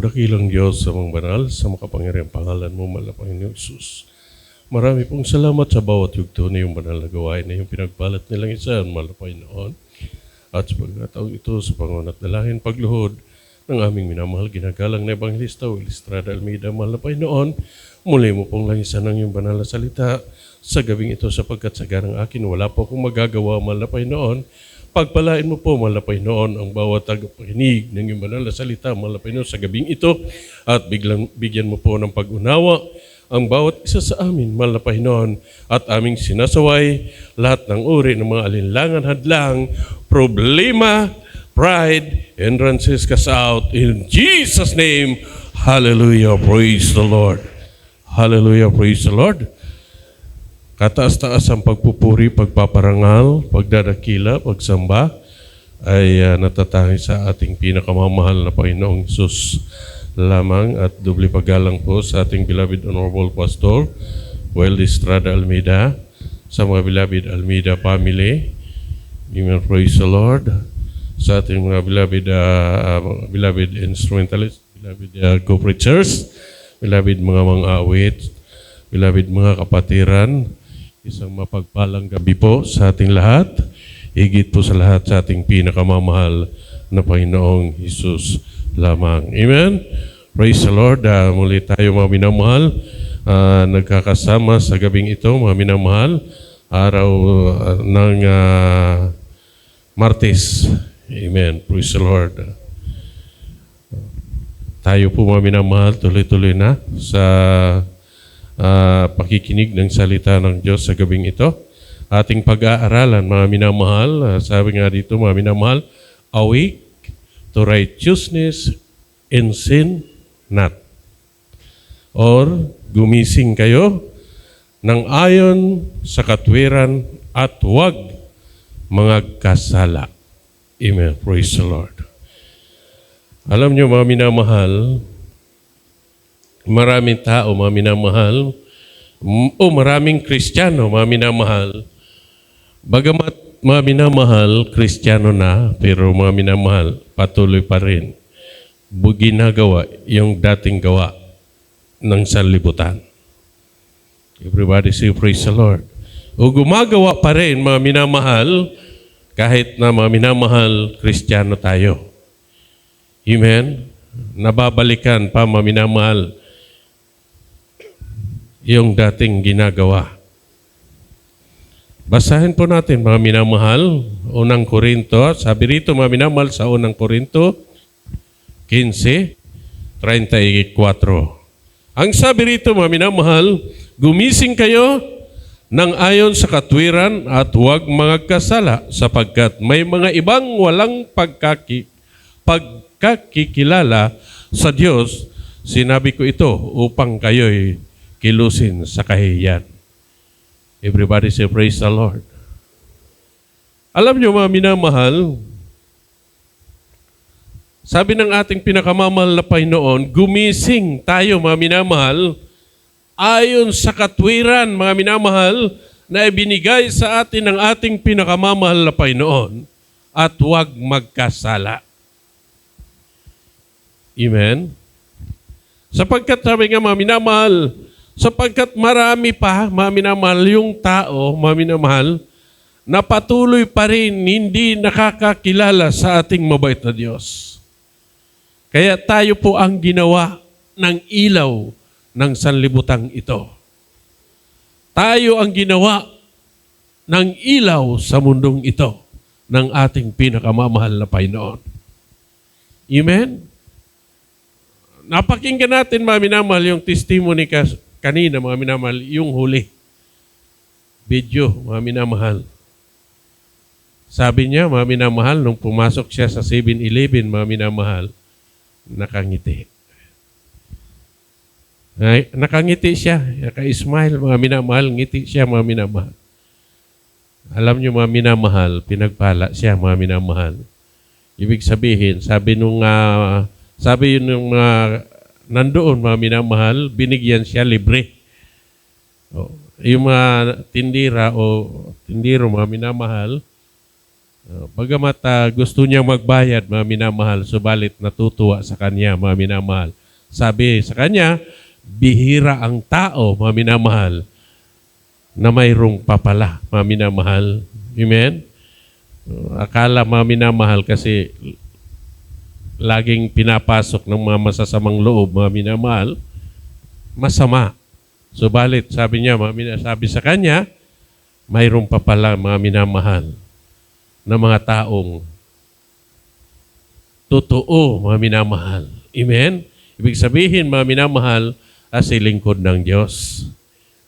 dakilang Diyos sa mga banal, sa makapangyarihang pangalan mo, mahal na Panginoong Isus. Marami pong salamat sa bawat yugto na yung banal na gawain na yung pinagbalat nilang isa, mahal na Panginoon. At sa pagkataong ito, sa pangunat dalangin pagluhod ng aming minamahal, ginagalang na Evangelista Will Estrada Almeida, mahal na Panginoon, muli mo pong langisan ng iyong banal na salita sa gabing ito sapagkat sa garang akin, wala po akong magagawa, mahal na Panginoon. Pagpalain mo po, mahal na Panginoon, ang bawat tagapakinig ng iyong banal na salita, mahal na Panginoon, sa gabing ito at bigyan mo po ng pag-unawa ang bawat isa sa amin, mahal na Panginoon, at aming sinasaway lahat ng uri ng mga alinlangan, hadlang, problema, pride, hindrances, cast out. In Jesus' name, hallelujah, praise the Lord. Hallelujah, praise the Lord. Kataas-taas ang pagpupuri, pagpaparangal, pagdadakila, pagsamba ay natatangi sa ating pinakamamahal na Panginoong Hesus lamang at doble paggalang po sa ating beloved Honorable Pastor Will Estrada Almeida, sa mga beloved Almeida family. Amen, praise the Lord. Sa ating mga beloved instrumentalists, beloved co-preachers, beloved mga awit, beloved mga kapatiran, isang mapagpalang gabi po sa ating lahat. Higit po sa lahat sa ating pinakamamahal na Panginoong Hesus lamang. Amen? Praise the Lord. Muli tayo mga minamahal. Nagkakasama sa gabing ito, mga minamahal. Araw ng Martes. Amen. Praise the Lord. Tayo po mga minamahal, tuloy-tuloy na sa pakikinig ng salita ng Diyos sa gabing ito. Ating pag-aaralan, mga minamahal, sabi nga dito, mga minamahal, awake to righteousness and sin not. Or, gumising kayo ng ayon sa katwiran at huwag mga kasala. Amen. Praise the Lord. Alam niyo, mga minamahal, maraming tao, mga minamahal, o maraming Kristiyano, mga minamahal, bagamat mga minamahal, Kristiyano na, pero mga minamahal, patuloy pa rin ginagawa yung dating gawa ng sanlibutan. Everybody say, praise the Lord. O gumagawa pa rin, mga minamahal, kahit na mga minamahal, Kristiyano tayo. Amen? Nababalikan pa, mga minamahal, yung dating ginagawa. Basahin po natin, mga minamahal, unang Korinto. Sabi rito, mga minamahal, sa unang Korinto, 15:34. Ang sabi rito, mga minamahal, gumising kayo ng ayon sa katwiran at huwag magkasala sapagkat may mga ibang walang pagkakikilala sa Diyos. Sinabi ko ito upang kayo'y kilusin sa kahihiyan. Everybody say, praise the Lord. Alam niyo, mga minamahal, sabi ng ating pinakamamahal na Panginoon, gumising tayo, mga minamahal, ayon sa katwiran, mga minamahal, na ibinigay sa atin ng ating pinakamamahal na Panginoon at huwag magkasala. Amen? Sapagkat sabi nga, mga minamahal, sapagkat marami pa, mga minamahal, yung tao, mga minamahal, na patuloy pa rin hindi nakakakilala sa ating mabait na Diyos. Kaya tayo po ang ginawa ng ilaw ng sanlibutang ito. Tayo ang ginawa ng ilaw sa mundong ito ng ating pinakamamahal na Panginoon. Amen? Napakinggan natin, mga minamahal, yung testimony kanina, mga minamahal, yung huli. Video, mga minamahal. Sabi niya, mga minamahal, nung pumasok siya sa 7-Eleven, mga minamahal, nakangiti. Ay, nakangiti siya, naka-smile, mga minamahal, ngiti siya, mga minamahal. Alam niyo, mga minamahal, pinagpala siya, mga minamahal. Ibig sabihin, sabi nung nandoon, mga minamahal, binigyan siya libre. Yung mga tindira o tindiro, mga minamahal, Bagamat gusto niya magbayad, mga minamahal, subalit natutuwa sa kanya, mga minamahal. Sabi sa kanya, bihira ang tao, mga minamahal, na mayroong papala, mga minamahal. Amen? Akala, mga minamahal, kasi laging pinapasok ng mga masasamang loob, mga minamahal, masama. Subalit, sabi niya, sabi sa kanya, mayroong papala, mga minamahal, na mga taong totoo, mga minamahal. Amen? Ibig sabihin, mga minamahal, si lingkod ng Diyos.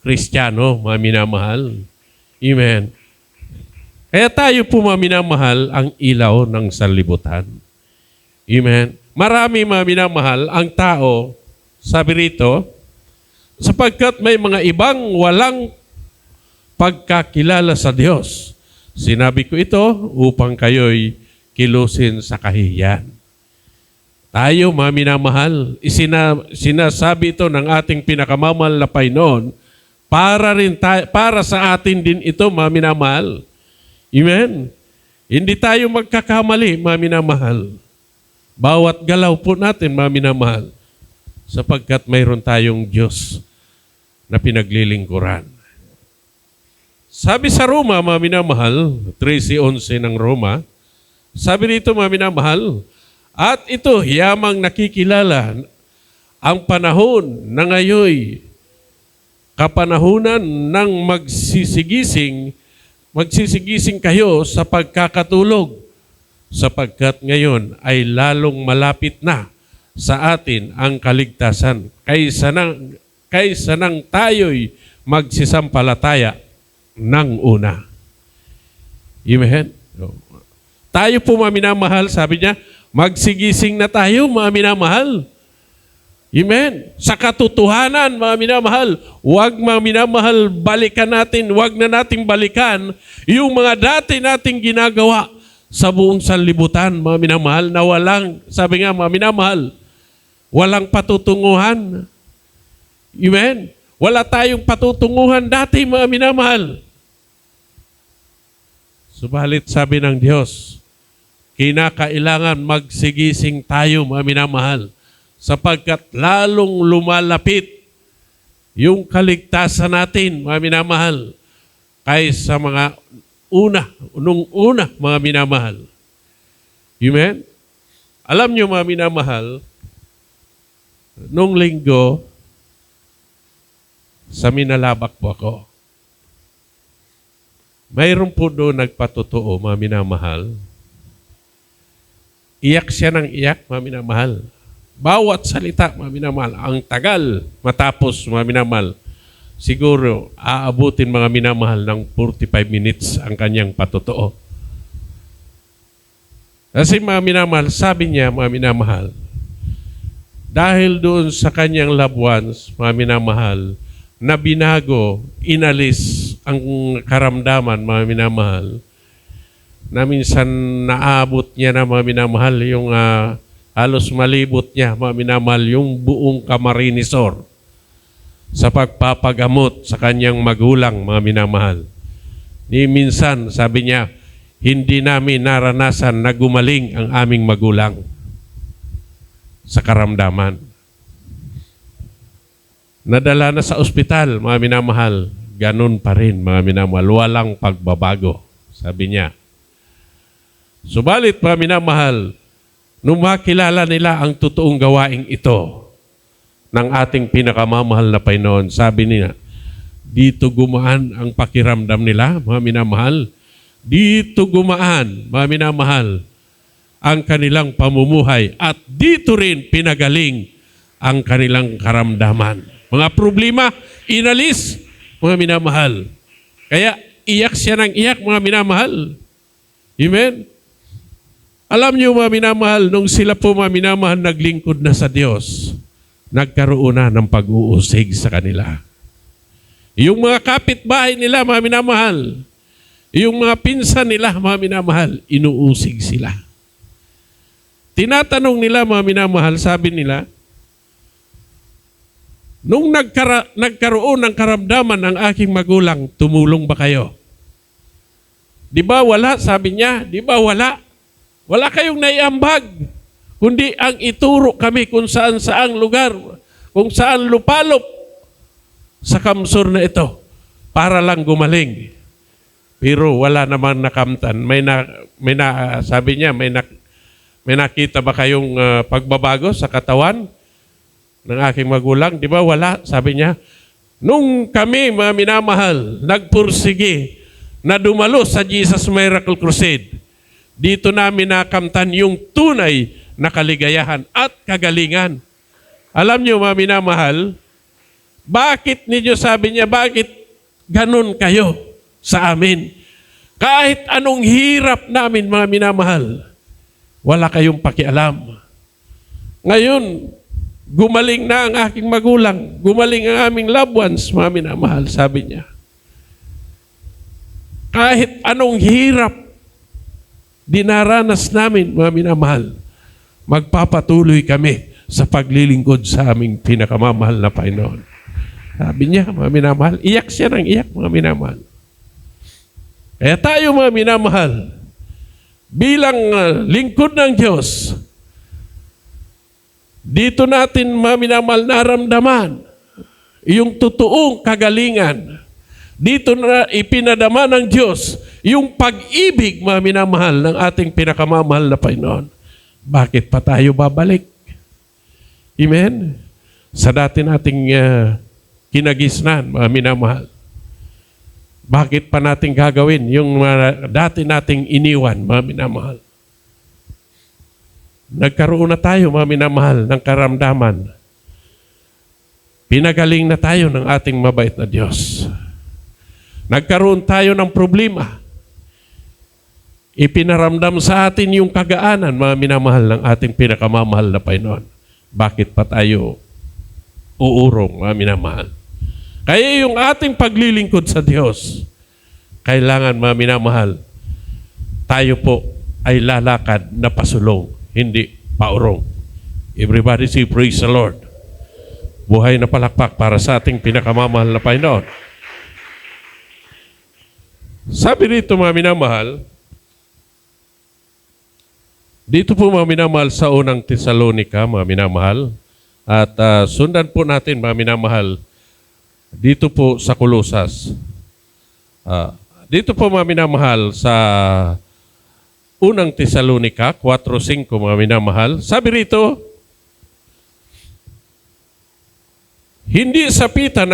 Kristiyano, mga minamahal. Amen. Kaya tayo po, mga minamahal, ang ilaw ng sanlibutan. Amen. Marami, mga minamahal, ang tao, sabi rito, sapagkat may mga ibang walang pagkakilala sa Diyos. Sinabi ko ito upang kayo'y kilusin sa kahihiyan. Tayo, mga minamahal, sinasabi ito ng ating pinakamamahal na Panginoon para sa atin din ito, mga minamahal. Amen? Hindi tayo magkakamali, mga minamahal. Bawat galaw po natin, mga minamahal, sapagkat mayroon tayong Diyos na pinaglilingkuran. Sabi sa Roma, mga minamahal, 13:11 ng Roma, sabi dito, mga minamahal, at ito, yamang nakikilala ang panahon na ngayoy, kapanahunan ng magsisigising kayo sa pagkakatulog, sapagkat ngayon ay lalong malapit na sa atin ang kaligtasan kaysa nang tayo'y magsisampalataya ng una. Amen? Tayo po, mga minamahal, sabi niya, magsigising na tayo, mga minamahal. Amen? Sa katotohanan, mga minamahal, huwag, mga minamahal, balikan natin, huwag na nating balikan yung mga dati nating ginagawa sa buong sanlibutan, mga minamahal, na walang, sabi nga, mga minamahal, walang patutunguhan. Amen? Wala tayong patutunguhan dati, mga minamahal. Subalit sabi ng Diyos, kinakailangan magsigising tayo, mga minamahal, sapagkat lalong lumalapit yung kaligtasan natin, mga minamahal, kaysa nung una, mga minamahal. Amen? Alam nyo, mga minamahal, nung linggo, sa Minalabak po ako, mayroon po doon nagpatotoo, mga minamahal. Iyak siya ng iyak, mga minamahal. Bawat salita, mga minamahal, ang tagal matapos, mga minamahal. Siguro, aabutin, mga minamahal, ng 45 minutes ang kanyang patotoo. Kasi, mga minamahal, sabi niya, mga minamahal, dahil doon sa kanyang loved ones, mga minamahal, na binago, inalis ang karamdaman, mga minamahal, na minsan naabot niya na, mga minamahal, yung halos malibot niya, mga minamahal, yung buong Camarinesor sa pagpapagamot sa kanyang magulang, mga minamahal. Ni minsan, sabi niya, hindi namin naranasan na gumaling ang aming magulang sa karamdaman. Nadala na sa ospital, mga minamahal, ganun pa rin, mga minamahal, walang pagbabago, sabi niya. Subalit, mga minamahal, nung makilala nila ang totoong gawaing ito ng ating pinakamamahal na Panginoon, sabi niya, dito gumaan ang pakiramdam nila, mga minamahal. Dito gumaan, mga minamahal, ang kanilang pamumuhay at dito rin pinagaling ang kanilang karamdaman. Mga problema, inalis, mga minamahal. Kaya iyak siya ng iyak, mga minamahal. Amen? Alam niyo, mga minamahal, nung sila po, mga minamahal, naglingkod na sa Diyos, nagkaroon na ng pag-uusig sa kanila. Yung mga kapitbahay nila, mga minamahal, yung mga pinsan nila, mga minamahal, inuusig sila. Tinatanong nila, mga minamahal, sabi nila, nung nagkaroon ng karamdaman ng aking magulang, tumulong ba kayo? Di ba wala? Sabi niya, di ba wala? Wala kayong naiambag, kundi ang ituro kami kung saan saang lugar, kung saan lupalop sa kamsur na ito para lang gumaling. Pero wala namang nakamtan. Sabi niya, may nakita ba kayong pagbabago sa katawan ng aking magulang? Di ba wala? Sabi niya, nung kami, mga minamahal, nagpursige na dumalo sa Jesus Miracle Crusade, dito namin nakamtan yung tunay na kaligayahan at kagalingan. Alam niyo, mga minamahal, bakit ninyo, sabi niya, bakit ganun kayo sa amin? Kahit anong hirap namin, mga minamahal, wala kayong pakialam. Ngayon, gumaling na ang aking magulang, gumaling ang aming loved ones, mga minamahal, sabi niya. Kahit anong hirap dinaranas namin, mga minamahal, magpapatuloy kami sa paglilingkod sa aming pinakamamahal na Panginoon. Sabi niya, mga minamahal, iyak siya ng iyak, mga minamahal. Kaya tayo, mga minamahal, bilang lingkod ng Diyos, dito natin, mga minamahal, naramdaman yung totoong kagalingan. Dito na ipinadama ng Diyos yung pag-ibig, mga minamahal, ng ating pinakamamahal na Panginoon. Bakit pa tayo babalik? Amen? Sa dati nating kinagisnan, mga minamahal. Bakit pa natin gagawin yung dati nating iniwan, mga minamahal? Nagkaroon na tayo, mga minamahal, ng karamdaman. Pinagaling na tayo ng ating mabait na Diyos. Nagkaroon tayo ng problema. Ipinaramdam sa atin yung kagaanan, mga minamahal, ng ating pinakamamahal na Panginoon. Bakit pa tayo uurong, mga minamahal? Kaya yung ating paglilingkod sa Diyos, kailangan, mga minamahal, tayo po ay lalakad na pasulong, hindi paurong. Everybody say, praise the Lord. Buhay na palakpak para sa ating pinakamamahal na Panginoon. Sabi dito, mga minamahal, dito po, mga minamahal, sa unang Tesalonica, mga minamahal, at sundan po natin, mga minamahal, dito po sa Kolosas. Dito po, mga minamahal, sa unang Tesalonica 4:5, mga minamahal. Sabi rito, hindi sapitan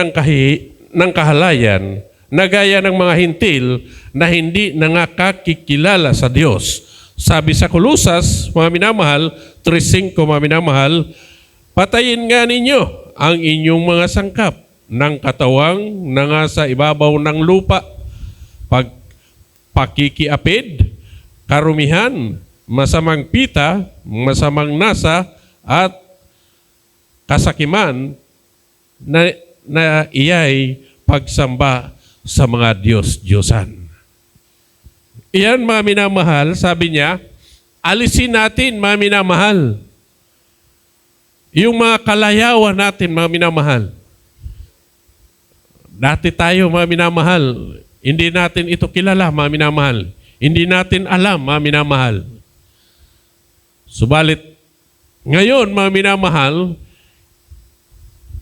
ng kahalayan na gaya ng mga hintil na hindi nangakakikilala sa Diyos. Sabi sa Kolosas, mga minamahal, 3:5, mga minamahal, patayin nga ninyo ang inyong mga sangkap ng katawang nangasa ibabaw ng lupa, pakikiapid, karumihan, masamang pita, masamang nasa, at kasakiman na iyay pagsamba sa mga Diyos-Diyosan. Iyan, mga minamahal, sabi niya, alisin natin, mga minamahal, yung mga kalayawan natin, mga minamahal. Dati tayo, mga minamahal, hindi natin ito kilala, mga minamahal. Hindi natin alam, mga minamahal. Subalit, ngayon, mga minamahal,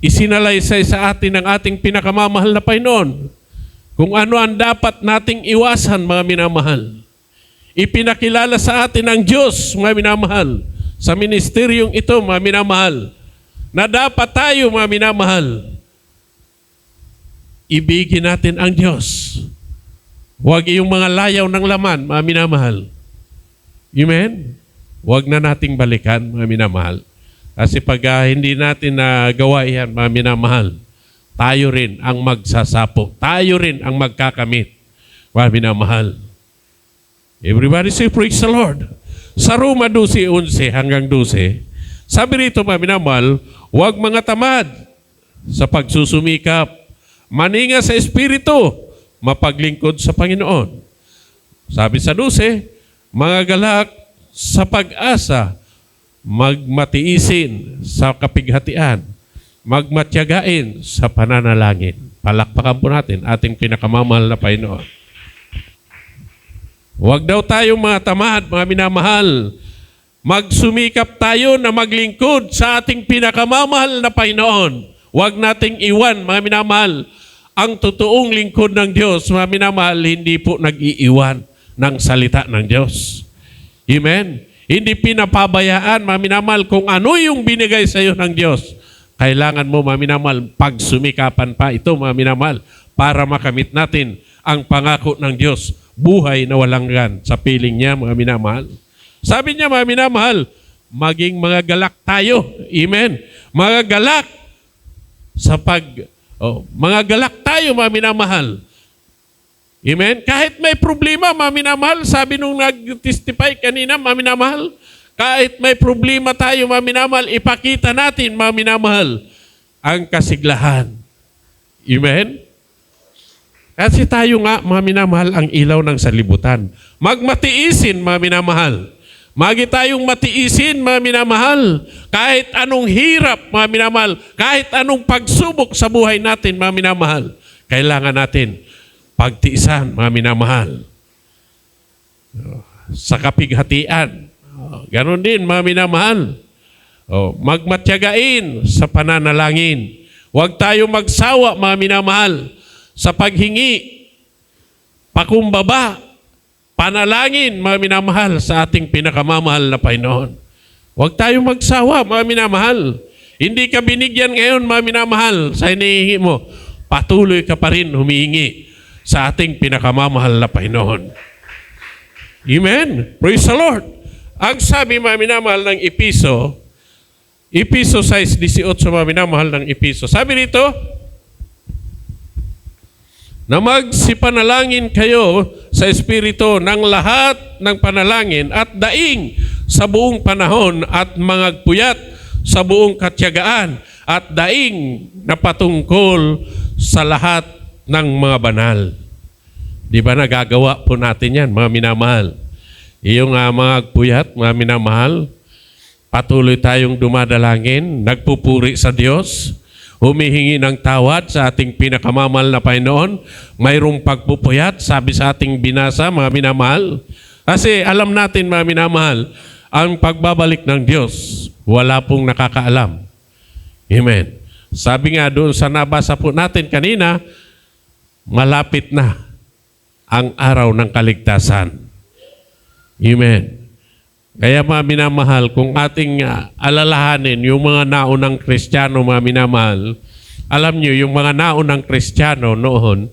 isinalaysay sa atin ang ating pinakamamahal na Panginoon kung ano ang dapat nating iwasan, mga minamahal. Ipinakilala sa atin ang Diyos, mga minamahal, sa ministeryong ito, mga minamahal, na dapat tayo, mga minamahal, ibigin natin ang Diyos. Huwag yung mga layaw ng laman, mga minamahal. Amen? Huwag na nating balikan, mga minamahal. Kasi pag hindi natin nagawa yan, mga minamahal, tayo rin ang magsasapo. Tayo rin ang magkakamit, mga minamahal. Everybody say, praise the Lord. Sa Roma 12:11 hanggang 12, sabi rito, mga minamahal, huwag mga tamad sa pagsusumikap, maninga sa Espiritu, mapaglingkod sa Panginoon. Sabi sa 12, mga galak sa pag-asa, magmatiisin sa kapighatian, magmatyagain sa pananalangin. Palakpakan po natin ating pinakamamahal na Panginoon. Huwag daw tayong mga tamad, mga minamahal. Magsumikap tayo na maglingkod sa ating pinakamamahal na Panginoon. Huwag nating iwan, mga minamahal. Ang totoong lingkod ng Diyos, mga minamahal, hindi po nag-iiwan ng salita ng Diyos. Amen? Hindi pinapabayaan, mga minamahal, kung ano yung binigay sa iyo ng Diyos. Kailangan mo, mga minamahal, pagsumikapan pa ito, mga minamahal, para makamit natin ang pangako ng Diyos, buhay na walang hanggan sa piling niya, mga minamahal. Sabi niya, mga minamahal, maging mga galak tayo. Amen. Mga galak mga galak tayo, mga minamahal. Amen. Kahit may problema, mga minamahal, sabi nung nag-testify kanina, mga minamahal, kahit may problema tayo, mga minamahal, ipakita natin, mga minamahal, ang kasiglahan. Amen. Kasi tayo nga, mga minamahal, ang ilaw ng salibutan. Magmatiisin, mga minamahal. Magi tayong matiisin, mga minamahal. Kahit anong hirap, mga minamahal. Kahit anong pagsubok sa buhay natin, mga minamahal. Kailangan natin pagtiisan, mga minamahal. Sa kapighatian. Ganon din, mga minamahal. Magmatyagain sa pananalangin. Huwag tayong magsawa, mga minamahal, sa paghingi, pakumbaba, panalangin, mga minamahal, sa ating pinakamamahal na Panginoon. Huwag tayong magsawa, mga minamahal. Hindi ka binigyan ngayon, mga minamahal, sa hinihingi mo. Patuloy ka pa rin humihingi sa ating pinakamamahal na Panginoon. Amen? Praise the Lord. Ang sabi, mga minamahal, ng Episo 6:18, mga minamahal ng Episo. Sabi nito, na magsipanalangin kayo sa Espiritu ng lahat ng panalangin at daing sa buong panahon at mangagpuyat sa buong katyagaan at daing na patungkol sa lahat ng mga banal. Di ba nagagawa po natin yan, mga minamahal? Iyong mangagpuyat, mga minamahal, patuloy tayong dumadalangin, nagpupuri sa Diyos, humihingi ng tawad sa ating pinakamamahal na Panginoon, mayroong pagpupuyat, sabi sa ating binasa, mga minamahal. Kasi alam natin, mga minamahal, ang pagbabalik ng Diyos, wala pong nakakaalam. Amen. Sabi nga doon sa nabasa po natin kanina, malapit na ang araw ng kaligtasan. Amen. Kaya, mga minamahal, kung ating alalahanin yung mga naunang Kristiyano, mga minamahal, alam nyo, yung mga naunang Kristiyano noon,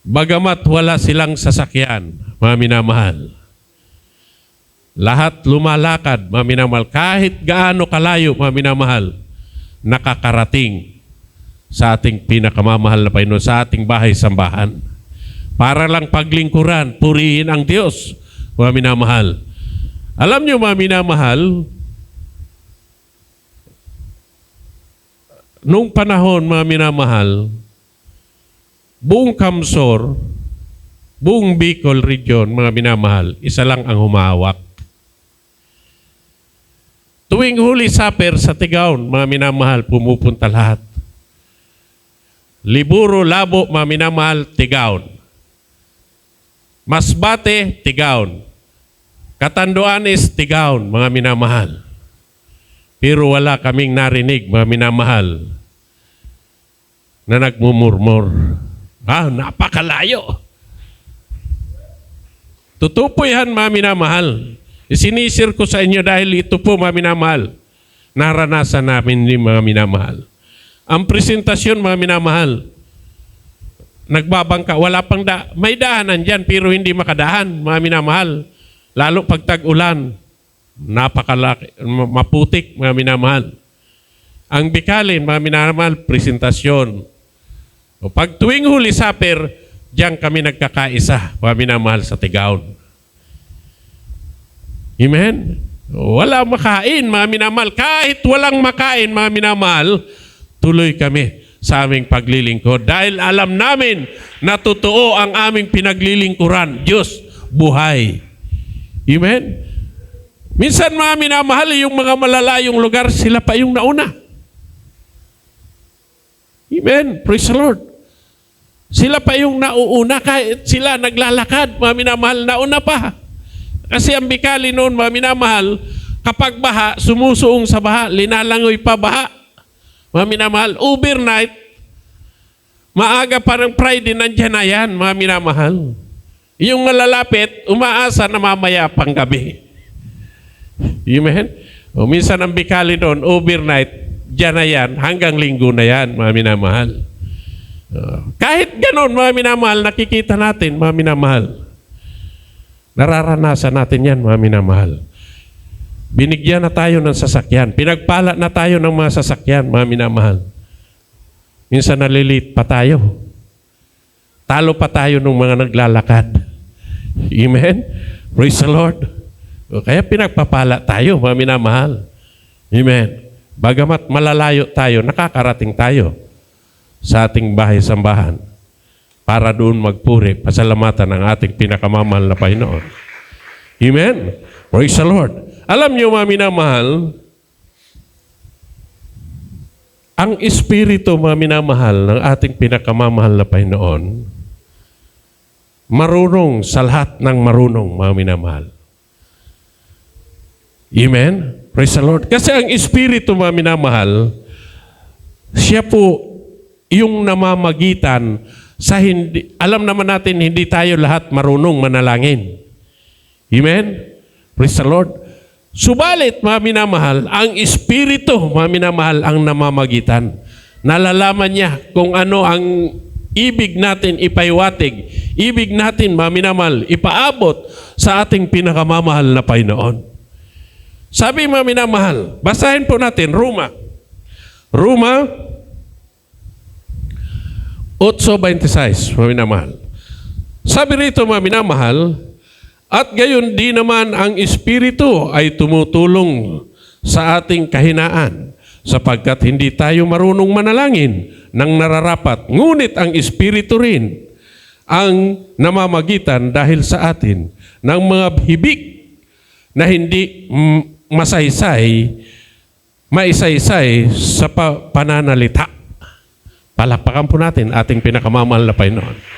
bagamat wala silang sasakyan, mga minamahal, lahat lumalakad, mga minamahal, kahit gaano kalayo, mga minamahal, nakakarating sa ating pinakamamahal na Panginoon, sa ating bahay-sambahan. Para lang paglingkuran, purihin ang Diyos, mga minamahal. Alam nyo, mga minamahal, nung panahon, mga minamahal, buong Kamsor, buong Bicol region, mga minamahal, isa lang ang humawak. Tuwing Holy Supper sa Tigaon, mga minamahal, pumupunta lahat. Liburo, Labo, mga minamahal, Tigaon. Masbate, Tigaon. Catanduanes, Tigaon, mga minamahal. Pero wala kaming narinig, mga minamahal, na nagmumurmur. Napakalayo. Tutupo yan, mga minamahal. Isinisir ko sa inyo dahil ito po, mga minamahal, naranasan namin ni mga minamahal. Ang presentasyon, mga minamahal, nagbabangka, wala pang may daanan dyan pero hindi makadahan, mga minamahal. Lalo pag tag-ulan, napakalaki, maputik, mga minamahal. Ang Bikalin, mga minamahal, presentasyon. O pag tuwing Holy Supper, diyan kami nagkakaisa, mga minamahal, sa Tigaon. Amen? Wala makain, mga minamahal. Kahit walang makain, mga minamahal, tuloy kami sa aming paglilingkod. Dahil alam namin na totoo ang aming pinaglilingkuran. Diyos, buhay. Amen? Minsan, mga minamahal, yung mga malalayong lugar, sila pa yung nauna. Amen? Praise the Lord. Sila pa yung nauuna kahit sila naglalakad, mga minamahal, nauna pa. Kasi ang bikali noon, mga minamahal, kapag baha, sumusuong sa baha, linalangoy pa baha. Mga minamahal, overnight, maaga parang Friday, nandiyan na yan, mga minamahal. Yung nalalapit, umaasa na mamaya pang gabi. Amen? O minsan ang bikali noon, overnight, dyan na yan, hanggang linggo na yan, mga minamahal. Kahit ganon, mga minamahal, nakikita natin, mga minamahal. Nararanasan natin yan, mga minamahal. Binigyan na tayo ng sasakyan. Pinagpala na tayo ng mga sasakyan, mga minamahal. Minsan nalilit pa tayo. Talo pa tayo ng mga naglalakad. Amen? Praise the Lord. Kaya pinagpapala tayo, mga minamahal. Amen? Bagamat malalayo tayo, nakakarating tayo sa ating bahay-sambahan para doon magpuri, pasalamatan ng ating pinakamamahal na Panginoon. Amen? Praise the Lord. Alam niyo, mga minamahal, ang Espiritu, mga minamahal, ng ating pinakamamahal na Panginoon, marunong sa lahat ng marunong, mga minamahal. Amen? Praise the Lord. Kasi ang Espiritu, mga minamahal, siya po yung namamagitan sa hindi, alam naman natin hindi tayo lahat marunong manalangin. Amen? Praise the Lord. Subalit, mga minamahal, ang Espiritu, mga minamahal, ang namamagitan. Nalalaman niya kung ano ang ibig natin ipaiwatig, ibig natin, mga minamahal, ipaabot sa ating pinakamamahal na Panginoon. Sabi, mga minamahal, basahin po natin, Roma 8:26, mga minamahal. Sabi rito, mga minamahal, at gayon di naman ang Espiritu ay tumutulong sa ating kahinaan sapagkat hindi tayo marunong manalangin ng nararapat. Ngunit ang Espiritu rin ang namamagitan dahil sa atin ng mga hibik na hindi maisaysay sa pananalita. Palakpakan po natin ating pinakamamahal na Panginoon.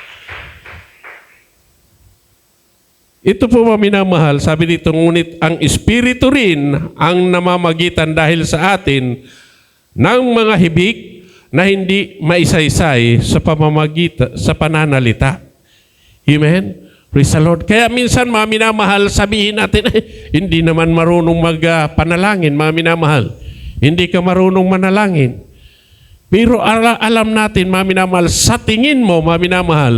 Ito po, mga minamahal, sabi dito, ngunit ang Espiritu rin ang namamagitan dahil sa atin ng mga hibik na hindi maisaysay sa pananalita. Amen? Praise the Lord. Kaya minsan, mga minamahal, sabihin natin, hindi naman marunong magpanalangin, mga minamahal. Hindi ka marunong manalangin. Pero alam natin, mga minamahal, sa tingin mo, mga minamahal,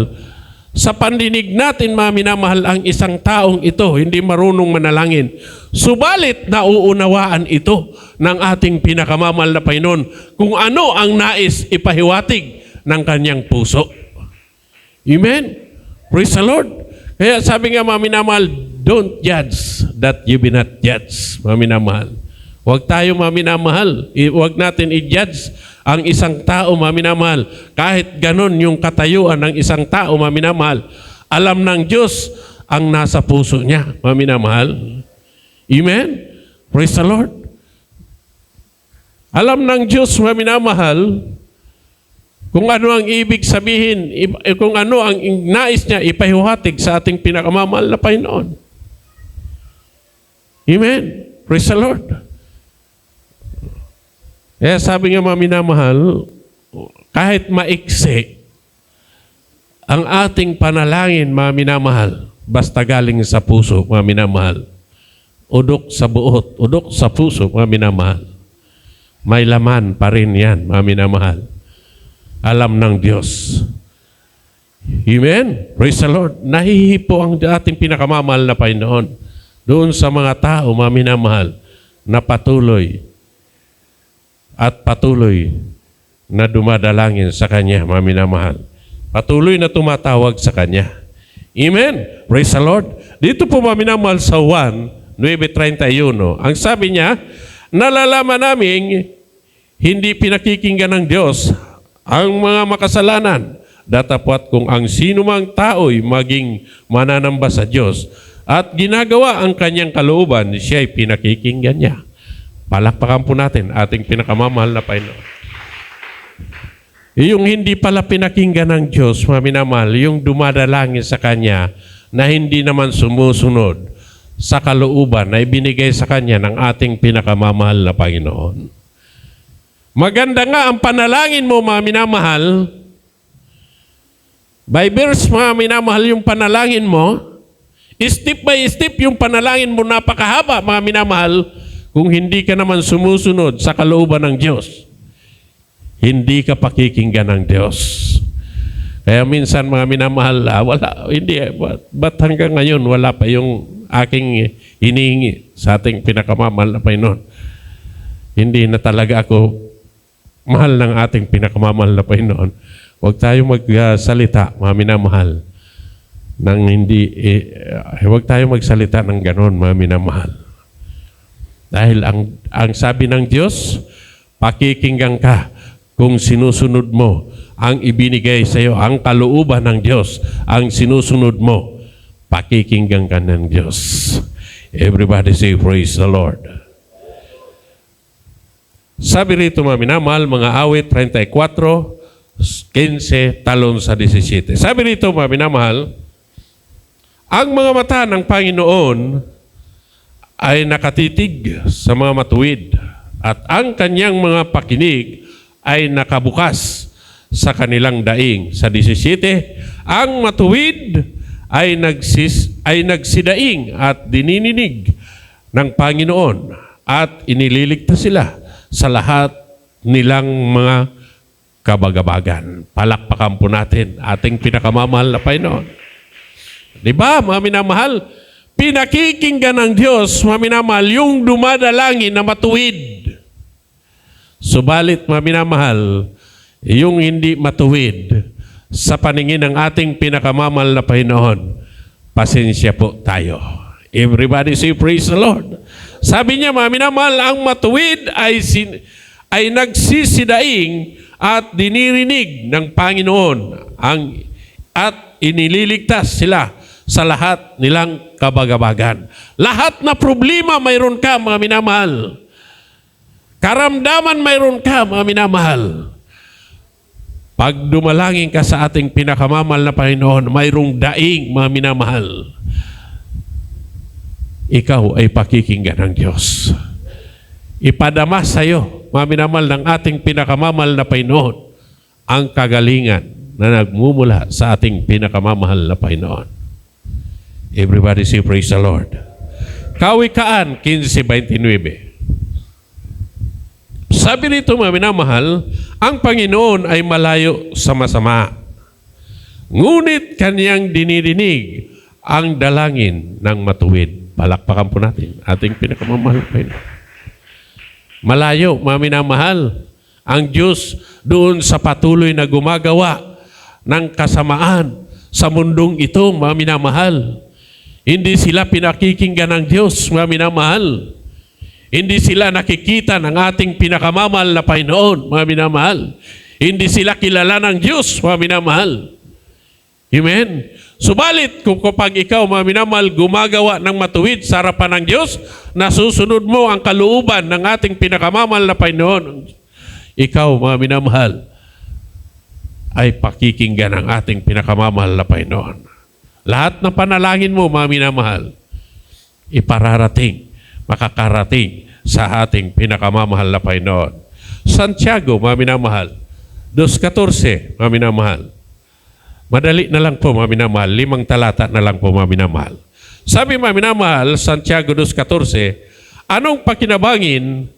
sa pandinig natin, mga minamahal, ang isang taong ito hindi marunong manalangin. Subalit, nauunawaan ito ng ating pinakamamahal na Panginoon kung ano ang nais ipahiwatig ng kanyang puso. Amen? Praise the Lord. Kaya sabi nga, mga minamahal, don't judge that you be not judged, mga minamahal. Huwag tayo, mga minamahal, huwag natin i-judge ang isang tao, mga minamahal. Kahit ganon yung katayuan ng isang tao, mga minamahal, alam ng Diyos ang nasa puso niya, mga minamahal. Amen? Praise the Lord. Alam ng Diyos, mga minamahal, kung ano ang ibig sabihin, kung ano ang nais niya ipahiwatig sa ating pinakamamahal na Panginoon. Amen? Praise the Lord. Kaya sabi nga, mga minamahal, kahit maiksi, ang ating panalangin, mga minamahal, basta galing sa puso, mga minamahal, udok sa buot, udok sa puso, mga minamahal, may laman pa rin yan, mga minamahal. Alam ng Diyos. Amen? Praise the Lord. Nahihipo ang ating pinakamamahal na Panginoon doon sa mga tao, mga minamahal, na patuloy at patuloy na dumadalangin sa Kanya, mga minamahal. Patuloy na tumatawag sa Kanya. Amen? Praise the Lord. Dito po, mga minamahal, sa Juan 9:31, ang sabi niya, nalalaman naming hindi pinakikinggan ng Diyos ang mga makasalanan, datapwat kung ang sinumang tao'y maging mananamba sa Diyos at ginagawa ang Kanyang kalooban, siya'y pinakikinggan niya. Palakpakan po natin ating pinakamamahal na Panginoon. Yung hindi pala pinakinggan ng Diyos, mga minamahal, yung dumadalangin sa Kanya na hindi naman sumusunod sa kalooban na ibinigay sa Kanya ng ating pinakamamahal na Panginoon. Maganda nga ang panalangin mo, mga minamahal. By verse, mga minamahal, yung panalangin mo, step by step yung panalangin mo napakahaba, mga minamahal, kung hindi ka naman sumusunod sa kalooban ng Diyos. Hindi ka pakikinggan ng Diyos. Kaya minsan, mga minamahal, ba't hanggang ngayon wala pa yung aking hinihingi sa ating pinakamamahal na Panginoon? Hindi na talaga ako mahal ng ating pinakamamahal na Panginoon. Huwag tayo magsalita, mga minamahal, nang hindi, huwag tayo magsalita ng ganon, mga minamahal. Dahil ang sabi ng Diyos, pakikinggan ka kung sinusunod mo ang ibinigay sa iyo, ang kalooban ng Diyos, ang sinusunod mo, pakikinggan ka ng Diyos. Everybody say, praise the Lord. Sabi rito, mga minamahal, mga awit 34, 15, talon sa 17. Sabi rito, mga minamahal, ang mga mata ng Panginoon ay nakatitig sa mga matuwid at ang kanyang mga pakinig ay nakabukas sa kanilang daing. Sa 17, ang matuwid ay nagsidaing at dinininig ng Panginoon at inililigtas sila sa lahat nilang mga kabagabagan. Palakpakan po natin ating pinakamamahal na Panginoon. Di ba, mga minamahal? Pinakikinggan ng Diyos, mga minamahal, yung dumadalangin na matuwid. Subalit, mga minamahal, yung hindi matuwid sa paningin ng ating pinakamamahal na Panginoon, pasensya po tayo. Everybody say, praise the Lord. Sabi niya, mga minamahal, ang matuwid ay nagsisidaing at dinirinig ng Panginoon at inililigtas sila sa lahat nilang kabagabagan. Lahat na problema mayroon ka, mga minamahal. Karamdaman mayroon ka, mga minamahal. Pag dumalangin ka sa ating pinakamamahal na Panginoon, mayroong daing, mga minamahal. Ikaw ay pakikinggan ng Diyos. Ipadama sa iyo, mga minamahal, ng ating pinakamamahal na Panginoon, ang kagalingan na nagmumula sa ating pinakamamahal na Panginoon. Everybody say, praise the Lord. Kawikaan 15:29. Sabi nito, mga minamahal, ang Panginoon ay malayo sa masama. Ngunit kanyang dinirinig ang dalangin ng matuwid. Palakpakan po natin ating pinakamamahal na Panginoon. Malayo, mga minamahal, ang Diyos doon sa patuloy na gumagawa ng kasamaan sa mundong ito, mga minamahal. Hindi sila pinakikinggan ng Diyos, mga minamahal. Hindi sila nakikita ng ating pinakamamahal na Panginoon, mga minamahal. Hindi sila kilala ng Diyos, mga minamahal. Amen? Subalit, kung kapag ikaw, mga minamahal, gumagawa ng matuwid sa harapan ng Diyos, nasusunod mo ang kalooban ng ating pinakamamahal na Panginoon, ikaw, mga minamahal, ay pakikinggan ng ating pinakamamahal na Panginoon. Lahat ng panalangin mo, mga minamahal, ipararating, makakarating sa ating pinakamamahal na Panginoon. Santiago, mga minamahal, 2:14, mga minamahal. Madali na lang po, mga minamahal. 5 talata na lang po, mga minamahal. Sabi, mga minamahal, Santiago 2:14, anong pakinabangin,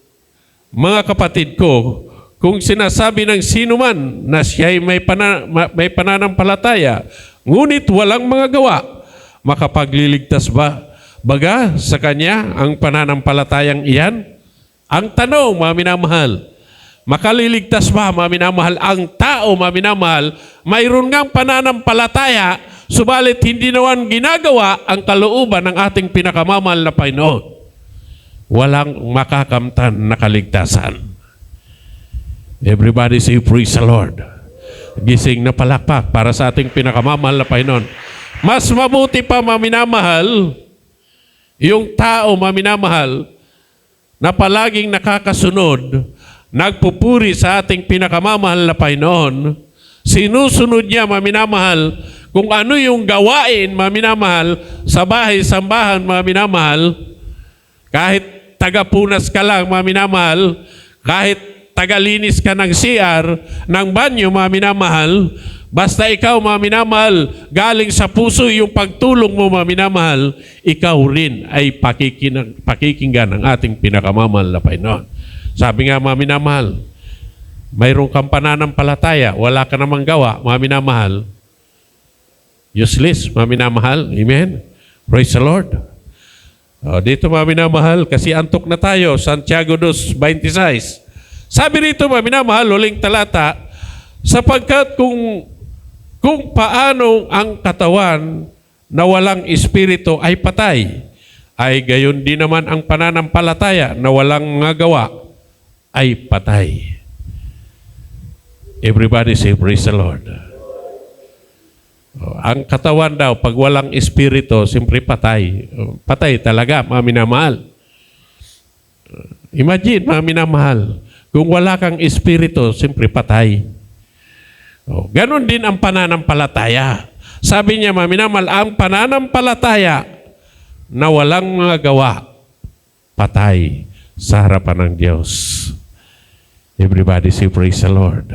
mga kapatid ko, kung sinasabi ng sino man na siya'y may pananampalataya, ngunit walang mga gawa, makapagliligtas ba? Baga sa kanya ang pananampalatayang iyan? Ang tanong, mga minamahal, makaliligtas ba, mga minamahal, ang tao, mga minamahal, mayroon ngang pananampalataya, subalit hindi naman ginagawa ang kalooban ng ating pinakamamahal na Panginoon. Walang makakamtan na kaligtasan. Everybody say, praise the Lord. Gising na palakpak para sa ating pinakamamahal na Panginoon. Mas mabuti pa, mga minamahal, yung tao, mga minamahal, na palaging nakakasunod nagpupuri sa ating pinakamamahal na Panginoon, sinusunod niya, mga minamahal, kung ano yung gawain, mga minamahal, sa bahay-sambahan, mga minamahal, kahit tagapunas ka lang, mga minamahal, kahit tagalinis ka ng CR, ng banyo, mga minamahal, basta ikaw, mga minamahal, galing sa puso yung pagtulong mo, mga minamahal, ikaw rin ay pakikinggan ng ating pinakamamahal na Panginoon. Sabi nga, mga minamahal, mayroong kang pananampalataya, wala ka namang gawa, mga minamahal, useless, mga minamahal. Amen? Praise the Lord. Dito, mga minamahal, kasi antok na tayo, Santiago 2:26. Sabi rito, mga minamahal, huling talata, sapagkat kung paano ang katawan na walang espiritu ay patay, ay gayon din naman ang pananampalataya na walang gawa ay patay. Everybody say, praise the Lord. Ang katawan daw, pag walang espiritu, siyempre patay. Patay talaga, mga minamahal. Imagine, mga minamahal, kung wala kang espiritu, siyempre patay. Ganon din ang pananampalataya. Sabi niya, mga minamahal, ang pananampalataya na walang mga gawa, patay sa harapan ng Diyos. Everybody say, praise the Lord.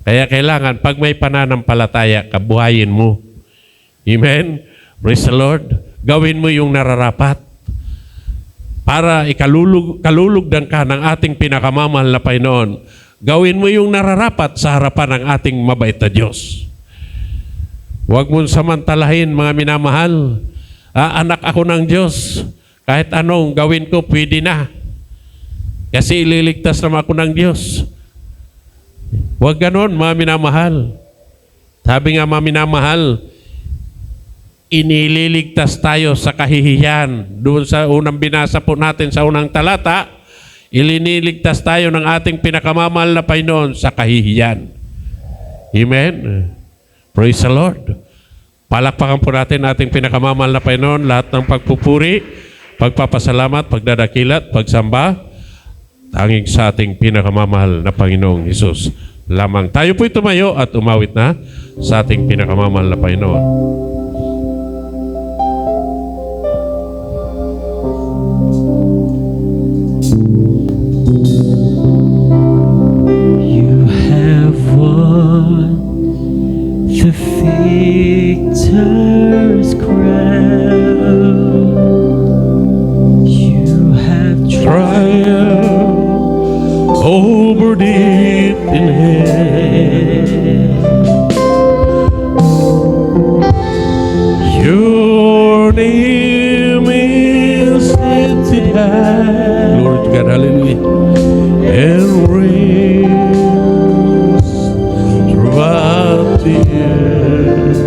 Kaya kailangan, pag may pananampalataya, kabuhayin mo. Amen? Praise the Lord. Gawin mo yung nararapat para kalulugdan ka ng ating pinakamamahal na Panginoon. Gawin mo yung nararapat sa harapan ng ating mabait na Diyos. Huwag mong samantalahin, mga minamahal. Anak ako ng Diyos. Kahit anong gawin ko, pwede na. Kasi ililigtas naman ako ng Diyos. Huwag ganon, mga minamahal. Sabi nga, mga minamahal, inililigtas tayo sa kahihiyan. Doon sa unang binasa po natin sa unang talata, iliniligtas tayo ng ating pinakamamahal na Panginoon sa kahihiyan. Amen? Praise the Lord. Palakpakan po natin ating pinakamamahal na Panginoon, lahat ng pagpupuri, pagpapasalamat, pagdadakilat, pagsamba, tanging sa ating pinakamamahal na Panginoong Hesus lamang. Tayo po'y tumayo at umawit na sa ating pinakamamahal na Panginoon. You have won the victor's crown. You have Triumph over deep in hell. Your name is lifted high. Glory to God, hallelujah. And reigns throughout the earth.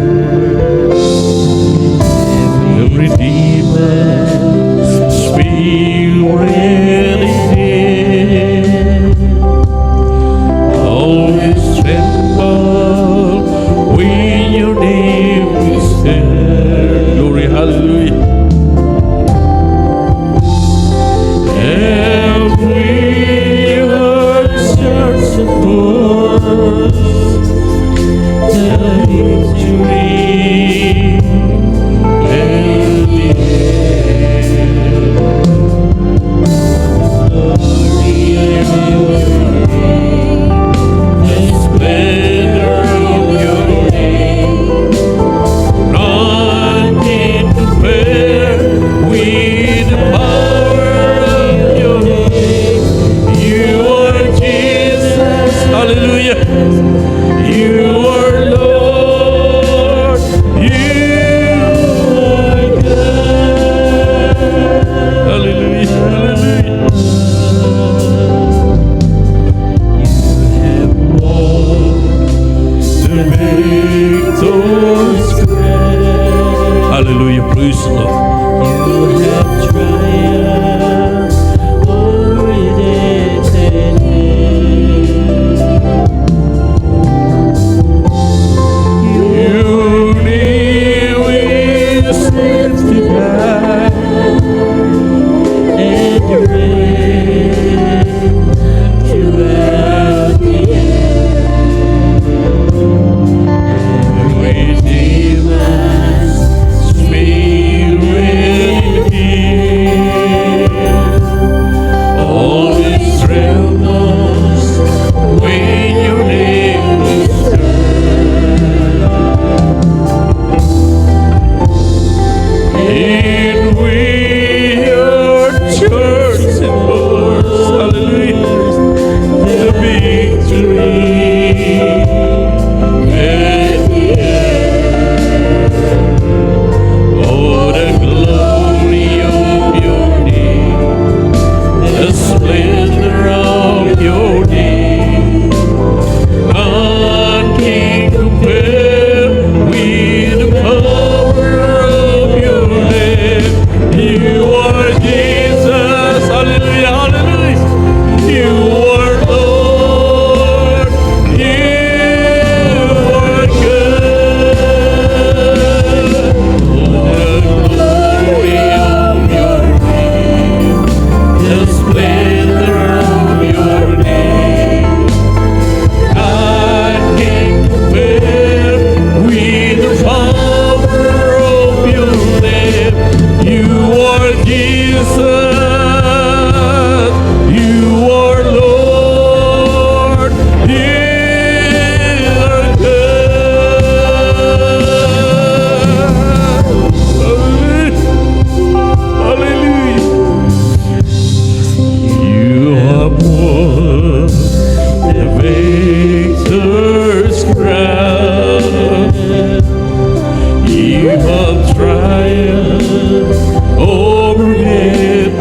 Every demon, spirit, always tremble when your name is said. Glory, hallelujah. And we are searching for the victory and the end. Glory and the splendor of your name, none can compare with the power of your name. You are Jesus, hallelujah. You are Lord, you are God, hallelujah, hallelujah. The victor's crown. Hallelujah, praise the Lord. You have triumphed over death and hell. the victor's crown. You have triumphed over death.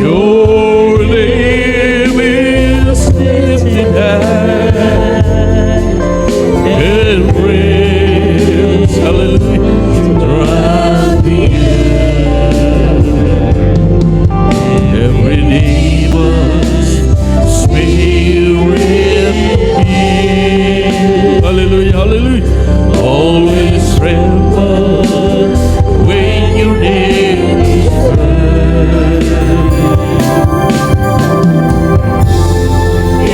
Your name is lifted high and reigns, hallelujah, throughout the earth. Every demon's spirit healed. Hallelujah, hallelujah. Always tremble when your name is heard.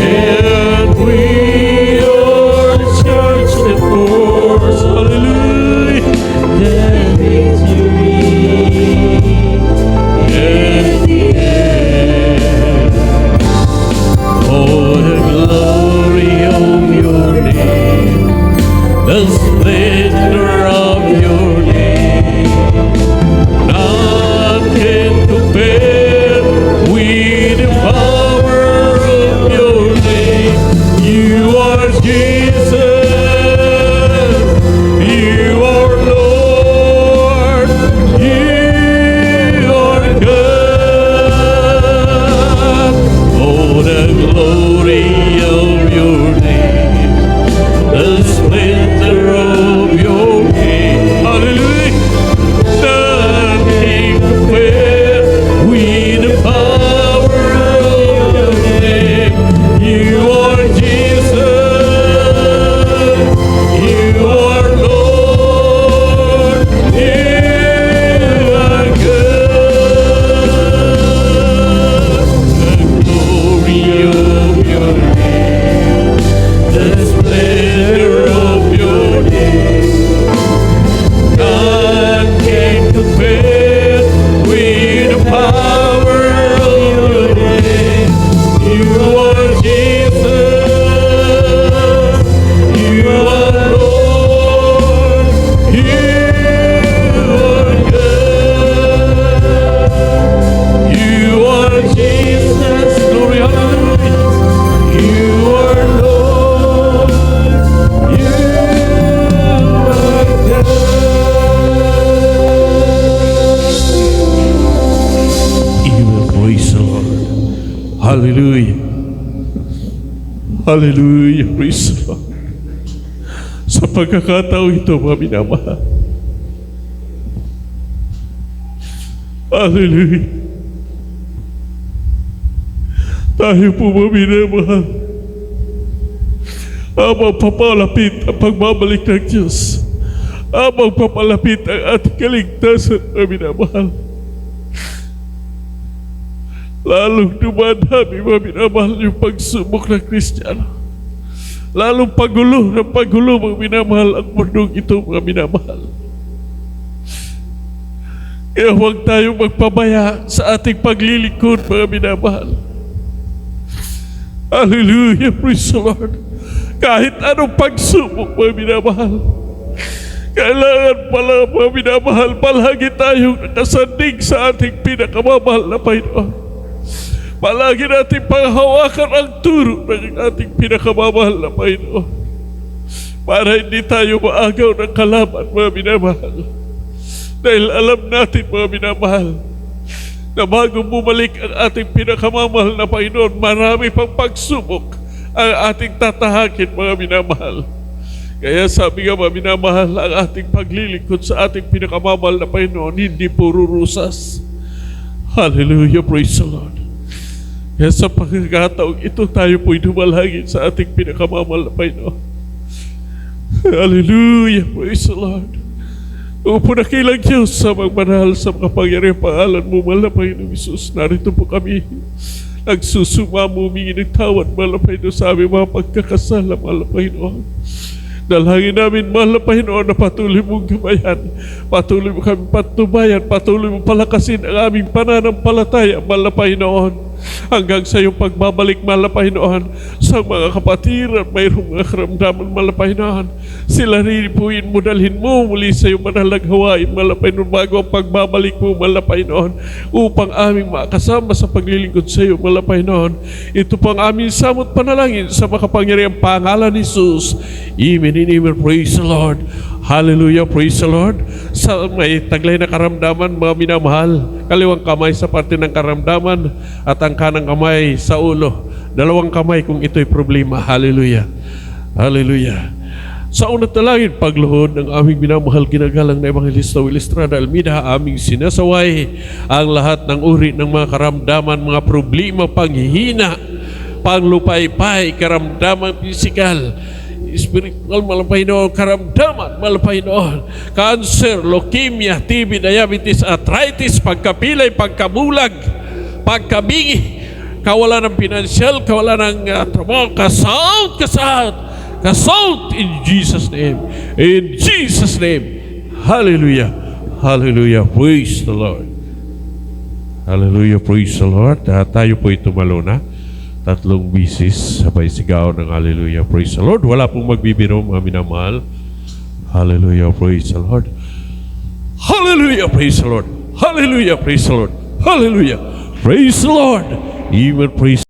And we are charged with force, hallelujah, The victory in the air. Oh, the glory of your name, the splendor of your name, none can compare with the power of your name. You are Jesus, you are Lord, you are God. Oh, the glory of your name, the splendor of your name. Hallelujah. None can compare with the power of your name. You are Jesus, you are Lord, you are God. The glory of your name, the splendor of your name, none can compare with the power of your name. You are Jesus, you are Lord, you are God. You are Jesus, glory, hallelujah. You are Lord, you are God. Even praise the Lord. Hallelujah. Hallelujah. Praise the Lord. Sa pagkakataong ito, mga minamahal. Hallelujah. Tayo po, mga minamahal, habang papalapit ang pagbabalik ng Diyos, habang papalapit ang ating kaligtasan, mga minamahal, lalong dumadami, mga minamahal, yung pagsubok ng Kristiyano. Lalong pagulo ng pagulo, mga minamahal, ang mundong ito, mga minamahal. Kaya huwag tayong magpabaya sa ating paglilingkod, mga minamahal. Hallelujah, praise the Lord. Kahit anong pagsubok, mga minamahal, kailangan pala, mga minamahal, palagi tayong nakasandig sa ating pinakamamahal na Panginoon. Palagi natin panghawakan ang turo ng ating pinakamamahal na Panginoon para hindi tayo maagaw ng kalaban, mga minamahal. Dahil alam natin, mga minamahal, na bago bumalik ang ating pinakamamahal na Panginoon, marami pang pagsubok ang ating tatahakin, mga minamahal. Kaya sabi nga, mga minamahal, ang ating paglilingkod sa ating pinakamamahal na Panginoon, hindi puro rusas. Hallelujah, praise the Lord. Kaya sa pagkakataong ito, tayo po'y dumalangin sa ating pinakamamahal na Panginoon. Hallelujah, praise the Lord. Upo na kilang Diyos sa magmanahal sa mga pangyariang pangalan mo, mahal na Panginoong Isus. Narito po kami, nagsusumamo, humingi ng tawad, mahal na Panginoon, sa aming mga pagkakasala, mahal na Panginoon. Dalangin namin, mahal na Panginoon, na patuloy mong gabayan, patuloy mo kami patubayan, patuloy mo palakasin ang aming pananampalataya, mahal na Panginoon, hanggang sa iyong pagbabalik, mahal na Panginoon. sa mga kapatiran, mayroong mga karamdaman malapaynahan. Sila rin po yun mo, dalhin mo muli sa iyong banal na gawain, malapaynahan, bago ang pagbabalik mo, malapaynahan, upang aming makasama sa paglilingkod sa iyo, malapaynahan. Ito po ang aming samot panalangin sa makapangyarihang pangalan ni Jesus. Amen and amen. Praise the Lord. Hallelujah, praise the Lord. Sa may taglay na karamdaman, mga minamahal, kaliwang kamay sa parte ng karamdaman at ang kanang kamay sa ulo. Dalawang kamay kung ito'y problema. Hallelujah. Hallelujah. Sa unang talangin, pagluhod ng aming minamahal ginagalang na Evangelista Will Estrada Almeida, aming sinasaway ang lahat ng uri ng mga karamdaman, mga problema, panghihina, panglupaypay, karamdaman pisikal, spiritual, malapay noon, karamdaman, malapay noon, cancer, leukemia, TB, diabetes, arthritis, pagkapilay, pagkabulag, pagkabingi, kawalan ng pinansyal, kawalan ng trabaho, kasout in Jesus' name. In Jesus' name. Hallelujah. Hallelujah. Praise the Lord. Hallelujah. Praise the Lord. Tayo po'y tumalo na. 3 bisis sabay sigaw ng hallelujah, praise the Lord. Wala pong magbibiro, mga minamahal. Hallelujah, praise the Lord. Hallelujah, praise the Lord. Hallelujah, praise the Lord. Hallelujah, praise the Lord. Even praise